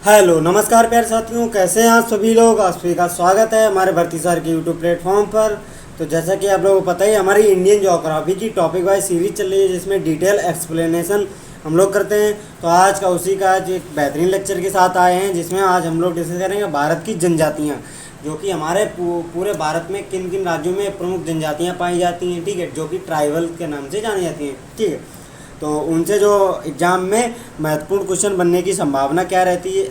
Hello नमस्कार प्यारे साथियों, कैसे हैं आप सभी लोग। आप सभी का स्वागत है हमारे भर्ती सर के यूट्यूब प्लेटफॉर्म पर। तो जैसा कि आप लोगों को पता ही, हमारी इंडियन ज्योग्राफी की टॉपिक वाइज सीरीज चल रही है जिसमें डिटेल एक्सप्लेनेशन हम लोग करते हैं। तो आज का उसी का आज एक बेहतरीन लेक्चर के साथ आए हैं जिसमें आज हम लोग डिस्कस करेंगे भारत की जनजातियाँ, जो कि हमारे पूरे भारत में किन किन राज्यों में प्रमुख जनजातियाँ पाई जाती हैं, ठीक है, जो कि ट्राइबल के नाम से जानी जाती हैं, ठीक है। तो उनसे जो एग्ज़ाम में महत्वपूर्ण क्वेश्चन बनने की संभावना क्या रहती है,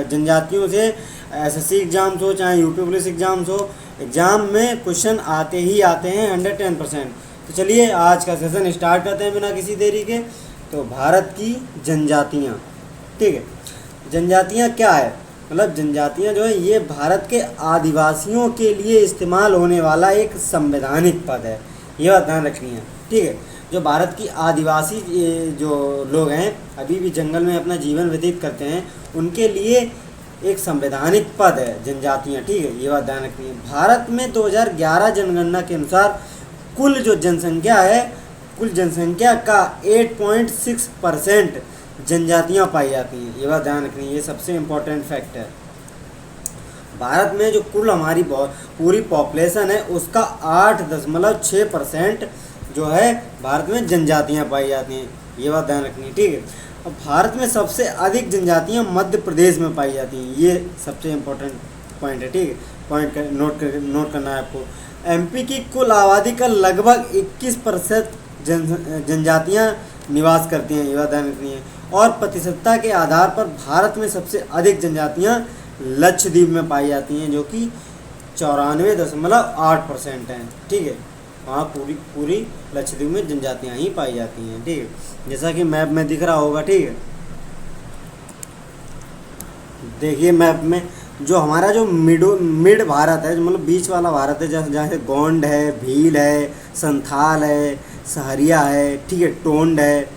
जनजातियों से एसएससी एग्ज़ाम्स हो चाहे यूपी पुलिस एग्ज़ाम्स हो, एग्ज़ाम में क्वेश्चन आते ही आते हैं 110%। तो चलिए आज का सेशन स्टार्ट करते हैं बिना किसी देरी के। तो भारत की जनजातियाँ, ठीक है। जनजातियाँ क्या है, मतलब जनजातियाँ जो है ये भारत के आदिवासियों के लिए इस्तेमाल होने वाला एक संवैधानिक पद है, ये बात ध्यान रखनी है, ठीक है। जो भारत की आदिवासी जो लोग हैं अभी भी जंगल में अपना जीवन व्यतीत करते हैं, उनके लिए एक संवैधानिक पद है जनजातियाँ, ठीक है, ये बात ध्यान रखनी है। भारत में 2011 जनगणना के अनुसार कुल जो जनसंख्या है, कुल जनसंख्या का 8.6% जनजातियाँ पाई जाती हैं, ये बात ध्यान रखनी है, ये सबसे इम्पोर्टेंट फैक्ट है। भारत में जो कुल हमारी पूरी पॉपुलेशन है उसका 8.6% जो है भारत में जनजातियाँ पाई जाती हैं, ये बात ध्यान रखनी है, ठीक है। अब भारत में सबसे अधिक जनजातियाँ मध्य प्रदेश में पाई जाती हैं, ये सबसे इम्पोर्टेंट पॉइंट है, ठीक है। पॉइंट नोट करना है आपको। एमपी की कुल आबादी का लगभग 21% जनजातियाँ निवास करती हैं, ये बात ध्यान रखनी है। और प्रतिशतता के आधार पर भारत में सबसे अधिक जनजातियाँ लक्षद्वीप में पाई जाती हैं, जो कि 94.8% हैं, ठीक है। वहाँ पूरी लक्षद्वीप में जनजातियाँ ही पाई जाती हैं, ठीक है, जैसा कि मैप में दिख रहा होगा, ठीक है। देखिए मैप में जो हमारा जो मिड भारत है, जो मतलब बीच वाला भारत है, जैसे गोंड है, भील है, संथाल है, सहरिया है, ठीक है, टोंड है,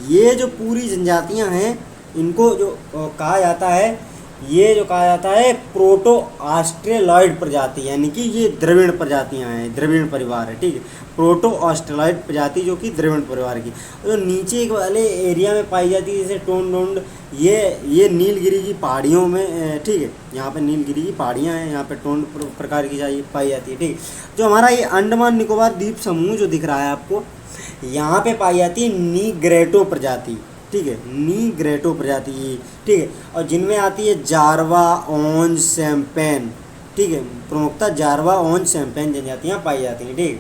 ये जो पूरी जनजातियाँ हैं इनको जो कहा जाता है, ये जो कहा जाता है प्रोटो ऑस्ट्रेलॉइड प्रजाति, यानी कि ये द्रविड़ प्रजातियां हैं, द्रविड़ परिवार है, ठीक है। प्रोटो ऑस्ट्रेलॉइड प्रजाति जो कि द्रविड़ परिवार की जो नीचे वाले एरिया में पाई जाती है, जैसे टोंड, ये नीलगिरी की पहाड़ियों में, ठीक है, यहाँ पे नीलगिरी की पहाड़ियाँ हैं, यहाँ पे टोंड प्रकार की पाई जाती है, ठीक है। जो हमारा ये अंडमान निकोबार द्वीप समूह जो दिख रहा है आपको, यहाँ पे पाई जाती है नीग्रेटो प्रजाति, ठीक है, नीग्रेटो प्रजाति, ठीक है। और जिनमें आती है जारवा, ओंज, सैम्पेन, ठीक है, प्रमुखता जारवा, ओंज, सैम्पेन जनजातियाँ पाई जाती हैं, ठीक है।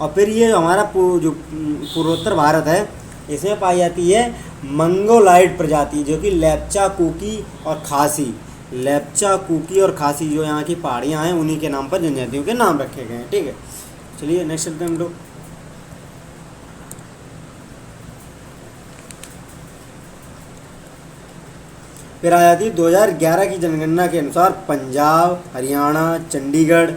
और फिर ये हमारा जो पूर्वोत्तर भारत है, इसमें पाई जाती है मंगोलाइड प्रजाति, जो कि लेप्चा, कुकी और खासी, लेप्चा, कुकी और खासी जो यहाँ की पहाड़ियाँ हैं उन्हीं के नाम पर जनजातियों के नाम रखे गए हैं, ठीक है। चलिए नेक्स्ट चलते हैं हम लोग। फिर आ जाती है 2011 की जनगणना के अनुसार पंजाब, हरियाणा, चंडीगढ़,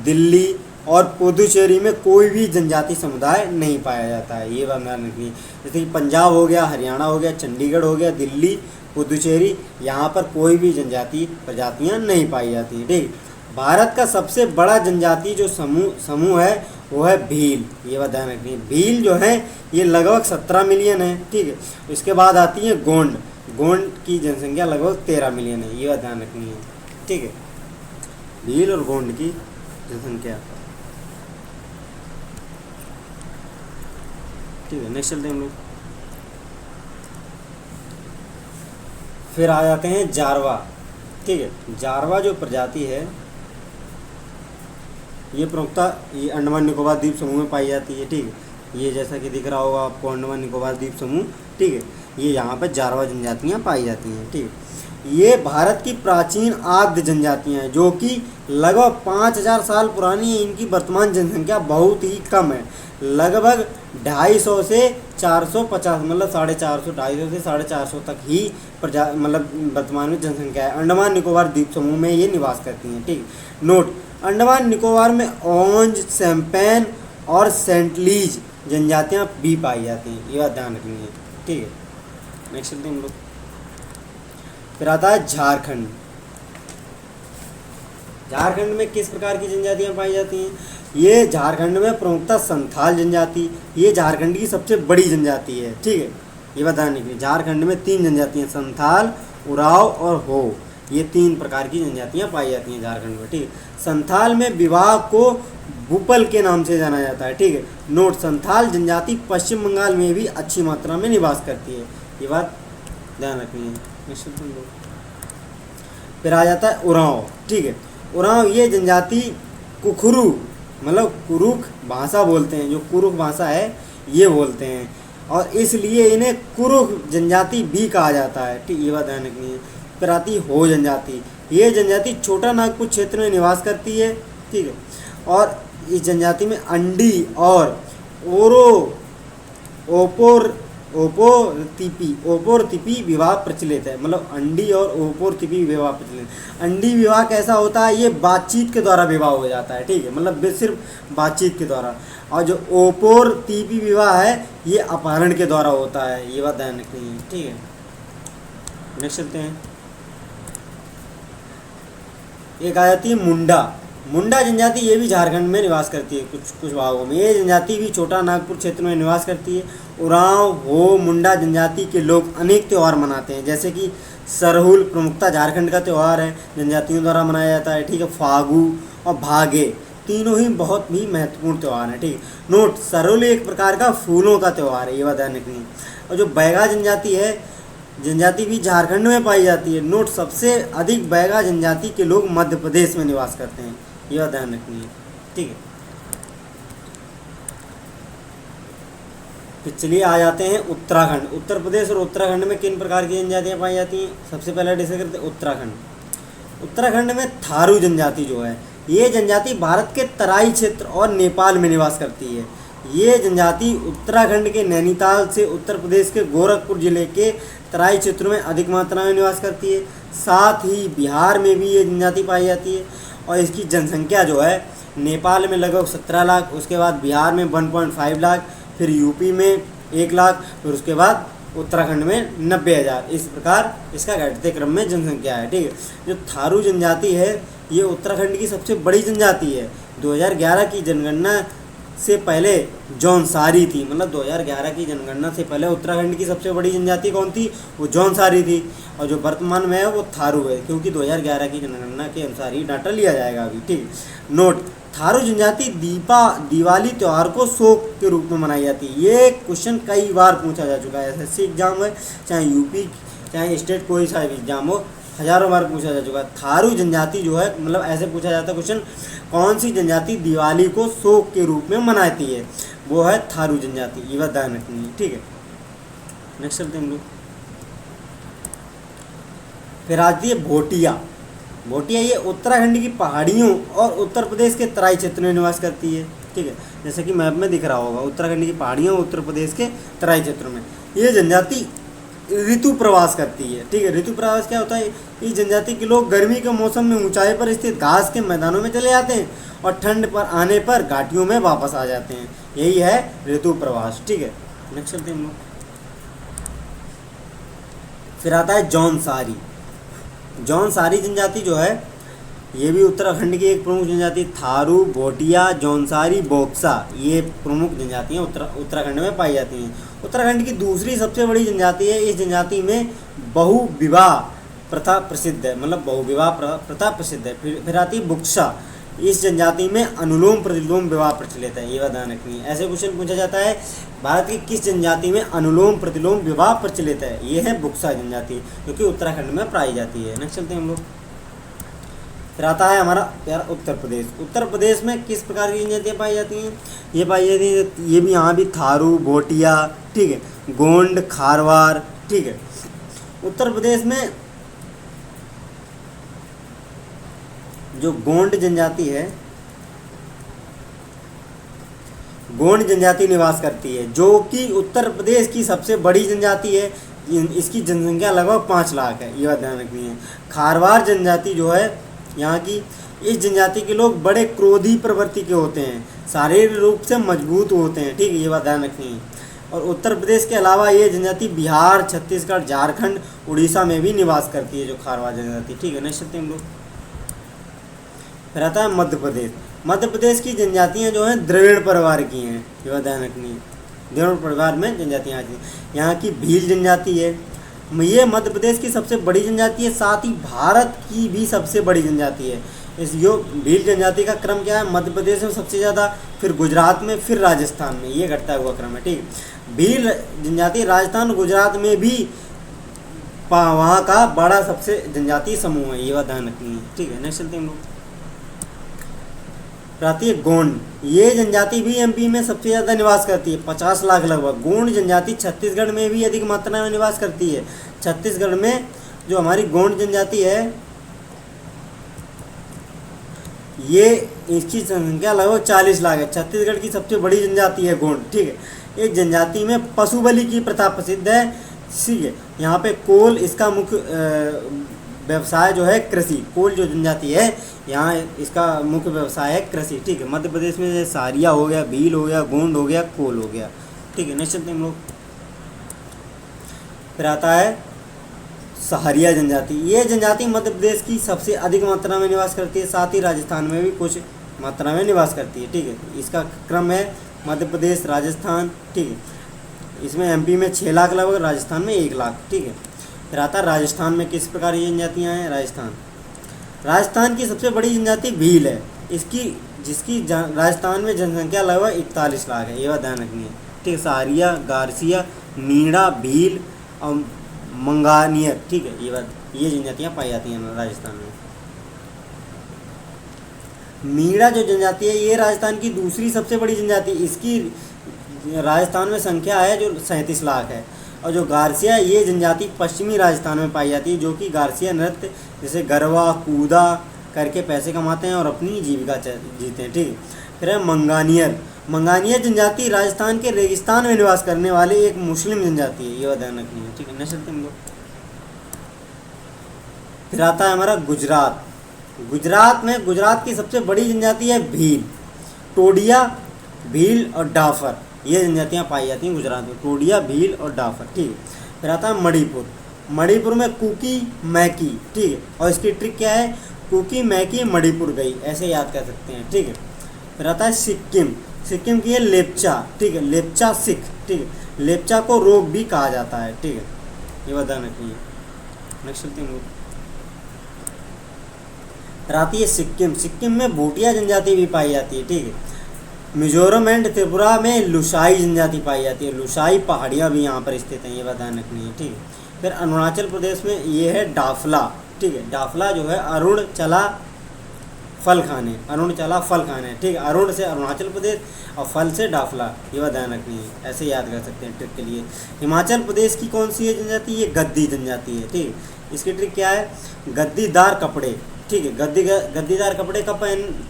दिल्ली और पुदुचेरी में कोई भी जनजाति समुदाय नहीं पाया जाता है, ये बात ध्यान रखनी है। जैसे कि पंजाब हो गया, हरियाणा हो गया, चंडीगढ़ हो गया, दिल्ली, पुदुचेरी, यहाँ पर कोई भी प्रजातियाँ नहीं पाई जाती हैं, ठीक। भारत का सबसे बड़ा जनजाति जो समूह है वो है भील, ये बात ध्यान रखनी है। भील जो है ये लगभग 17 मिलियन है, ठीक है। इसके बाद आती है गोंड, गोंड की जनसंख्या लगभग 13 मिलियन है, ये बात ध्यान रखनी है, ठीक है। भील और गोंड की जनसंख्या, ठीक है। नेक्स्ट चलते हैं हम लोग। फिर आ जाते हैं जारवा, ठीक है। जारवा जो प्रजाति है ये प्रमुखता ये अंडमान निकोबार द्वीप समूह में पाई जाती है, ठीक है। ये जैसा कि दिख रहा होगा आपको अंडमान निकोबार द्वीप समूह, ठीक है, ये यहाँ पर जारवा जनजातियाँ पाई जाती हैं, ठीक है। ये भारत की प्राचीन आद्य जनजातियाँ हैं जो कि लगभग 5000 साल पुरानी है। इनकी वर्तमान जनसंख्या बहुत ही कम है, लगभग 250 से 450, मतलब 450, 250 से 450 तक ही मतलब वर्तमान में जनसंख्या है। अंडमान निकोबार द्वीप समूह में ये निवास करती हैं, ठीक। नोट, अंडमान निकोबार में ओंज, सैम्पेन और सेंटलीज जनजातियाँ भी पाई जाती हैं, ये बात ध्यान रखनी है, ठीक है। नेक्स्ट चलते हैं हम लोग। फिर आता है झारखंड। झारखंड में किस प्रकार की जनजातियाँ पाई जाती हैं? ये झारखंड में प्रमुखतः संथाल जनजाति, ये झारखंड की सबसे बड़ी जनजाति है, ठीक है। ये बताने के लिए झारखंड में 3 जनजातियाँ, संथाल, उराव और हो, ये 3 प्रकार की जनजातियाँ पाई जाती हैं झारखंड में। ठीक है, संथाल में विवाह को बुपल के नाम से जाना जाता है। ठीक है, नोट, संथाल जनजाति पश्चिम बंगाल में भी अच्छी मात्रा में निवास करती है, ये बात ध्यान रखनी है। फिर आ जाता है उरांव। ठीक है, उरांव ये जनजाति कुखरू मतलब कुरुख भाषा बोलते हैं, जो कुरुख भाषा है ये बोलते हैं, और इसलिए इन्हें कुरुख जनजाति भी कहा जाता है। ठीक, ये बात ध्यान रखनी है। फिर आती है हो जनजाति। ये जनजाति छोटा नागपुर क्षेत्र में निवास करती है। ठीक है, और इस जनजाति में अंडी और ओपोरतिपी विवाह प्रचलित है, मतलब अंडी और ओपोरतिपी विवाह प्रचलित। अंडी विवाह कैसा होता है, ये बातचीत के द्वारा विवाह हो जाता है। ठीक है, मतलब सिर्फ बातचीत के द्वारा। और जो ओपोरतिपी विवाह है ये अपहरण के द्वारा होता है, ये बात ध्यान रखनी है। ठीक है, नेक्स्ट चलते हैं। एक आ जाती है मुंडा। मुंडा जनजाति ये भी झारखंड में निवास करती है कुछ भागों में। ये जनजाति भी छोटा नागपुर क्षेत्र में निवास करती है। उरांव हो मुंडा जनजाति के लोग अनेक त्यौहार मनाते हैं, जैसे कि सरहुल प्रमुखता झारखंड का त्यौहार है, जनजातियों द्वारा मनाया जाता है। ठीक है, फागु और भागे तीनों ही बहुत ही महत्वपूर्ण त्यौहार हैं। ठीक है, नोट, सरहुल एक प्रकार का फूलों का त्यौहार है, ये बात ध्यान रखनी है। और जो बैगा जनजाति भी झारखंड में पाई जाती है। नोट, सबसे अधिक बैगा जनजाति के लोग मध्य प्रदेश में निवास करते हैं, ये बात ध्यान रखनी है। ठीक है, फिर चलिए आ जाते हैं उत्तराखंड। उत्तर प्रदेश और उत्तराखंड में किन प्रकार की जनजातियाँ पाई जाती हैं, सबसे पहले डिस्कस करते हैं उत्तराखंड। उत्तराखंड में थारू जनजाति जो है, ये जनजाति भारत के तराई क्षेत्र और नेपाल में निवास करती है। ये जनजाति उत्तराखंड के नैनीताल से उत्तर प्रदेश के गोरखपुर जिले के तराई क्षेत्रों में अधिक मात्रा में निवास करती है। साथ ही बिहार में भी ये जनजाति पाई जाती है, और इसकी जनसंख्या जो है नेपाल में लगभग 17 लाख, उसके बाद बिहार में 1.5 लाख, फिर यूपी में 1 लाख, फिर उसके बाद उत्तराखंड में 90,000। इस प्रकार इसका घटते क्रम में जनसंख्या है। ठीक है, जो थारू जनजाति है ये उत्तराखंड की सबसे बड़ी जनजाति है। 2011 की जनगणना से पहले जौनसारी थी, मतलब 2011 की जनगणना से पहले उत्तराखंड की सबसे बड़ी जनजाति कौन थी, वो जौनसारी थी, और जो वर्तमान में है वो थारू है, क्योंकि 2011 की जनगणना के अनुसार ही डाटा लिया जाएगा अभी। ठीक, नोट, थारू जनजाति दिवाली त्यौहार को शोक के रूप में मनाई जाती है। ये क्वेश्चन कई बार पूछा जा चुका है, एसएससी एग्जाम है, चाहे यूपी चाहे स्टेट कोई सा भी एग्जाम हो, हजारों बार पूछा जा चुका है। थारू जनजाति जो है, मतलब ऐसे पूछा जाता है क्वेश्चन, कौन सी जनजाति दिवाली को शोक के रूप में मनाती है, वो है थारू जनजाति, ये बात ध्यान रखनी है। ठीक है, नेक्स्ट चलते हैं हम लोग। फिर आती है भोटिया। भोटिया ये उत्तराखंड की पहाड़ियों और उत्तर प्रदेश के तराई क्षेत्र में निवास करती है। ठीक है, जैसे कि मैप में दिख रहा होगा, उत्तराखंड की पहाड़ियों और उत्तर प्रदेश के तराई क्षेत्रों में ये जनजाति ऋतु प्रवास करती है। ठीक है, ऋतु प्रवास क्या होता है, इस जनजाति के लोग गर्मी के मौसम में ऊंचाई पर स्थित घास के मैदानों में चले जाते हैं और ठंड पर आने पर घाटियों में वापस आ जाते हैं, यही है ऋतु प्रवास। ठीक है, नेक्स्ट चलते हैं हम लोग। फिर आता है जौनसारी। जौनसारी जनजाति जो है ये भी उत्तराखंड की एक प्रमुख जनजाति। थारू, भोटिया, जौनसारी, बोक्सा ये प्रमुख जनजातियाँ उत्तराखंड में पाई जाती हैं। उत्तराखंड की दूसरी सबसे बड़ी जनजाति है। इस जनजाति में बहुविवाह प्रथा प्रसिद्ध है, मतलब बहुविवाह प्रथा प्रसिद्ध है। फिर आती है बुक्सा। इस जनजाति में अनुलोम प्रतिलोम विवाह प्रचलित है, ये बात ध्यान रखनी है। ऐसे क्वेश्चन पूछा जाता है, भारत की किस जनजाति में अनुलोम प्रतिलोम विवाह प्रचलित है, ये है बुक्सा जनजाति, क्योंकि उत्तराखंड में पाई जाती है। नेक्स्ट चलते हैं हम लोग। फिर आता है हमारा प्यारा उत्तर प्रदेश। उत्तर प्रदेश में किस प्रकार की जनजातियाँ पाई जाती हैं, ये पाई जाती है, ये भी यहाँ भी थारू, भोटिया, ठीक है, गोंड, खारवार। ठीक है, उत्तर प्रदेश में जो गोंड जनजाति है, गोंड जनजाति निवास करती है, जो कि उत्तर प्रदेश की सबसे बड़ी जनजाति है। इसकी जनसंख्या लगभग 5 लाख है, ये बात ध्यान रखनी है। खारवार जनजाति जो है यहाँ की, इस जनजाति के लोग बड़े क्रोधी प्रवृत्ति के होते हैं, शारीरिक रूप से मजबूत होते हैं। ठीक है, ये बात ध्यान रखनी है। और उत्तर प्रदेश के अलावा ये जनजाति बिहार, छत्तीसगढ़, झारखंड, उड़ीसा में भी निवास करती है, जो खारवार जनजाति। ठीक है, नेक्स्ट चलते हैं हम लोग। फिर आता है मध्य प्रदेश। मध्य प्रदेश की जनजातियाँ जो हैं द्रविड़ परिवार की हैं, ये बात ध्यान रखनी है। द्रविड़ परिवार में जनजातियाँ आती हैं। यहाँ की भील जनजाति है, ये मध्य प्रदेश की सबसे बड़ी जनजाति है, साथ ही भारत की भी सबसे बड़ी जनजाति है। इस यो भील जनजाति का क्रम क्या है, मध्य प्रदेश में सबसे ज़्यादा, फिर गुजरात में, फिर राजस्थान में, ये घटता हुआ क्रम है। ठीक है, भील जनजाति राजस्थान गुजरात में भी वहाँ का बड़ा सबसे जनजातीय समूह है, ये बात ध्यान रखनी है। ठीक है, नेक्स्ट चलते हैं हम लोग। आती है गोंड। ये जनजाति भी एमपी में सबसे ज़्यादा निवास करती है, 50 लाख लगभग। गोंड जनजाति छत्तीसगढ़ में भी अधिक मात्रा में निवास करती है। छत्तीसगढ़ में जो हमारी गोंड जनजाति है, ये इसकी संख्या लगभग 40 लाख है। छत्तीसगढ़ की सबसे बड़ी जनजाति है गोंड। ठीक है, एक जनजाति में पशु बलि की प्रथा प्रसिद्ध है। ठीक है, यहाँ पे कोल इसका मुख्य व्यवसाय जो है कृषि। कोल जो जनजाति है यहाँ इसका मुख्य व्यवसाय है कृषि। ठीक है, मध्य प्रदेश में सारिया हो गया, भील हो गया, गोंड हो गया, कोल हो गया। ठीक है, नेक्स्ट चलते हैं हम लोग। फिर आता है सहारिया जनजाति। ये जनजाति मध्य प्रदेश की सबसे अधिक मात्रा में निवास करती है, साथ ही राजस्थान में भी कुछ मात्रा में निवास करती है। ठीक है, इसका क्रम है मध्य प्रदेश, राजस्थान। ठीक है, इसमें एमपी में 6 लाख लगभग, राजस्थान में 1 लाख। ठीक है, फिर आता है राजस्थान में किस प्रकार ये जनजातियाँ हैं। राजस्थान की सबसे बड़ी जनजाति भील है, जिसकी राजस्थान में जनसंख्या लगभग 41 लाख है, ये बात ध्यान रखनी है। ठीक है, सहारिया, गारसिया, मीणा, भील और मंगानियर। ठीक है, ये जनजातियाँ पाई जाती हैं राजस्थान में। मीणा जो जनजाति है ये राजस्थान की दूसरी सबसे बड़ी जनजाति, इसकी राजस्थान में संख्या है जो 37 लाख है। और जो गारसिया ये जनजाति पश्चिमी राजस्थान में पाई जाती है, जो कि गारसिया नृत्य जैसे गरबा कूदा करके पैसे कमाते हैं और अपनी जीविका जीते हैं। ठीक है, फिर है मंगानियर जनजाति राजस्थान के रेगिस्तान में निवास करने वाले एक मुस्लिम जनजाति है, ये ध्यान रखनी है। ठीक है, नेक्स्ट चलते हैं हम लोग। फिर आता है हमारा गुजरात। गुजरात की सबसे बड़ी जनजाति है भील, टोडिया, भील और डाफर। ये जनजातियाँ पाई जाती हैं गुजरात में, टोडिया, भील और डाफर। ठीक है, फिर आता है मणिपुर में कुकी, मैकी। ठीक है, और इसकी ट्रिक क्या है, कुकी मैकी मणिपुर गई, ऐसे याद कर सकते हैं। ठीक है, फिर आता है सिक्किम की है लेप्चा। ठीक है, लेप्चा सिख। ठीक है, लेप्चा को रोग भी कहा जाता है। ठीक है, ये बात ध्यान रखनी है। नेक्स्ट चलते हैं लोग। फिर आती है सिक्किम में भूटिया जनजाति भी पाई जाती है। ठीक है, मिजोरम एंड त्रिपुरा में लुसाई जनजाति पाई जाती है। लुसाई पहाड़ियाँ भी यहाँ पर स्थित हैं, ये बात ध्यान रखनी है। ठीक है, फिर अरुणाचल प्रदेश में ये है डाफला। ठीक है, डाफला जो है अरुण चला फल खाने। ठीक है, अरुण से अरुणाचल प्रदेश और फल से डाफला, ये बात ध्यान रखनी है, ऐसे याद कर सकते हैं ट्रिक के लिए। हिमाचल प्रदेश की कौन सी है जनजाति, ये गद्दी जनजाति है। ठीक है, इसकी ट्रिक क्या है, गद्दीदार कपड़े। ठीक है, गद्दीदार कपड़े कब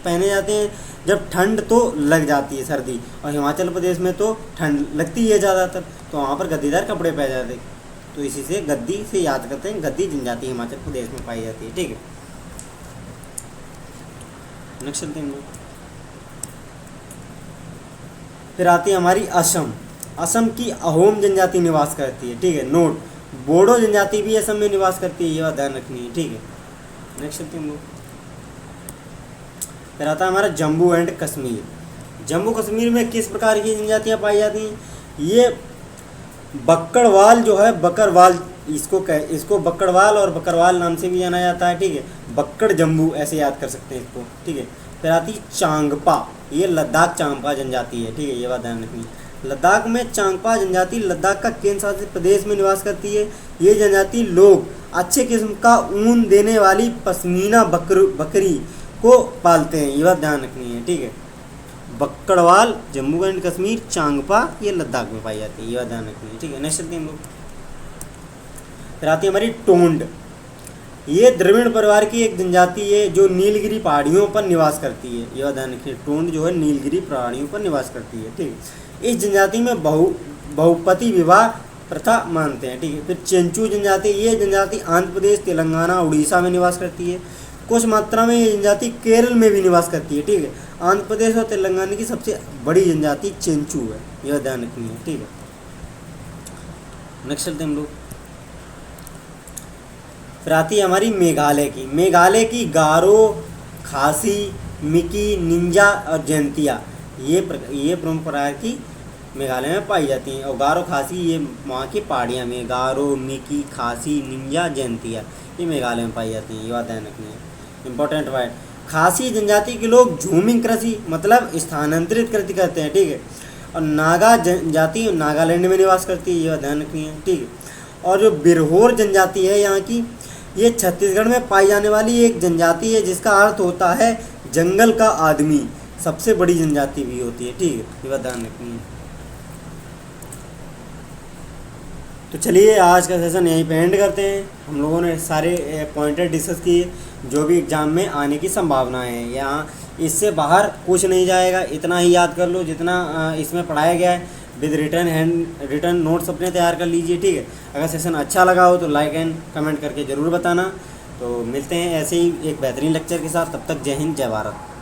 पहने जाते हैं, जब ठंड तो लग जाती है, सर्दी, और हिमाचल प्रदेश में तो ठंड लगती है ज़्यादातर, तो वहाँ पर गद्दीदार कपड़े पहने जाते हैं। तो इसी से गद्दी से याद करते हैं, गद्दी जनजाति हिमाचल प्रदेश में पाई जाती है। ठीक है, नेक्स्ट चलते हैं। फिर आती है हमारी असम की अहोम जनजाति निवास करती है। ठीक है, नोट, बोडो जनजाति भी असम में निवास करती है, ये बात ध्यान रखनी है। ठीक है, नेक्स्ट चलते हैं। फिर आता है हमारा जम्मू एंड कश्मीर में किस प्रकार की जनजातियाँ पाई जाती हैं, ये बक्कड़वाल जो है, बकरवाल, इसको बक्कड़वाल और बकरवाल नाम से भी जाना जाता है। ठीक है, बक्कड़ जम्मू ऐसे याद कर सकते हैं इसको। ठीक है, फिर आती चांगपा, ये लद्दाख चांगपा जनजाति है। ठीक है, ये बात ध्यान रखनी है। लद्दाख में चांगपा जनजाति लद्दाख का केंद्र शासित प्रदेश में निवास करती है। ये जनजाति लोग अच्छे किस्म का ऊन देने वाली पश्मीना बकरी को पालते हैं, ये बात ध्यान रखनी है। ठीक है, बक्कड़वाल जम्मू एंड कश्मीर, चांगपा ये लद्दाख में पाई जाती है, ये बात ध्यान रखनी है। ठीक है, नेक्स्ट चलते हैं हम लोग। फिर आती है हमारी टोंड। ये द्रविड़ परिवार की एक जनजाति है जो नीलगिरी पहाड़ियों पर निवास करती है, ये बात ध्यान रखिए। टोंड जो है नीलगिरी पहाड़ियों पर निवास करती है। ठीक है, इस जनजाति में बहुपति विवाह प्रथा मानते हैं। ठीक है, फिर चेंचू जनजाति, ये जनजाति आंध्र प्रदेश, तेलंगाना, उड़ीसा में निवास करती है। कुछ मात्रा में ये जनजाति केरल में भी निवास करती है। ठीक है, आंध्र प्रदेश और तेलंगाना की सबसे बड़ी जनजाति चेंचू है, यह ध्यान रखनी है। ठीक है, नेक्स्ट चलते हैं हम लोग। फिर आती है हमारी मेघालय की गारो, खासी, मिकी, निंजा और जयंतिया, ये प्रमुख प्रकार की मेघालय में पाई जाती हैं। और गारो खासी ये वहाँ की पहाड़ियाँ में, गारो, मिकी, खासी, निंजा, जैंतिया, ये मेघालय में पाई जाती हैं। ये बात ध्यान रखनी है, इंपॉर्टेंट वर्ड। खासी जनजाति के लोग झूमिंग कृषि मतलब स्थानांतरित कृषि करते हैं, ठीक है। और नागा जनजाति नागालैंड में निवास करती है, ये बात ध्यान रखनी है, ठीक है। और जो बिरहोर जनजाति है यहाँ की, ये छत्तीसगढ़ में पाई जाने वाली एक जनजाति है जिसका अर्थ होता है जंगल का आदमी। सबसे बड़ी जनजाति भी होती है, ठीक है, ये बात ध्यान रखनी है। तो चलिए आज का सेशन यहीं पे एंड करते हैं। हम लोगों ने सारे पॉइंटर डिस्कस किए जो भी एग्ज़ाम में आने की संभावनाएं हैं। यहाँ इससे बाहर कुछ नहीं जाएगा, इतना ही याद कर लो जितना इसमें पढ़ाया गया है। विद रिटर्न नोट्स अपने तैयार कर लीजिए, ठीक है। अगर सेशन अच्छा लगा हो तो लाइक एंड कमेंट करके ज़रूर बताना। तो मिलते हैं ऐसे ही एक बेहतरीन लेक्चर के साथ। तब तक जय हिंद, जय भारत।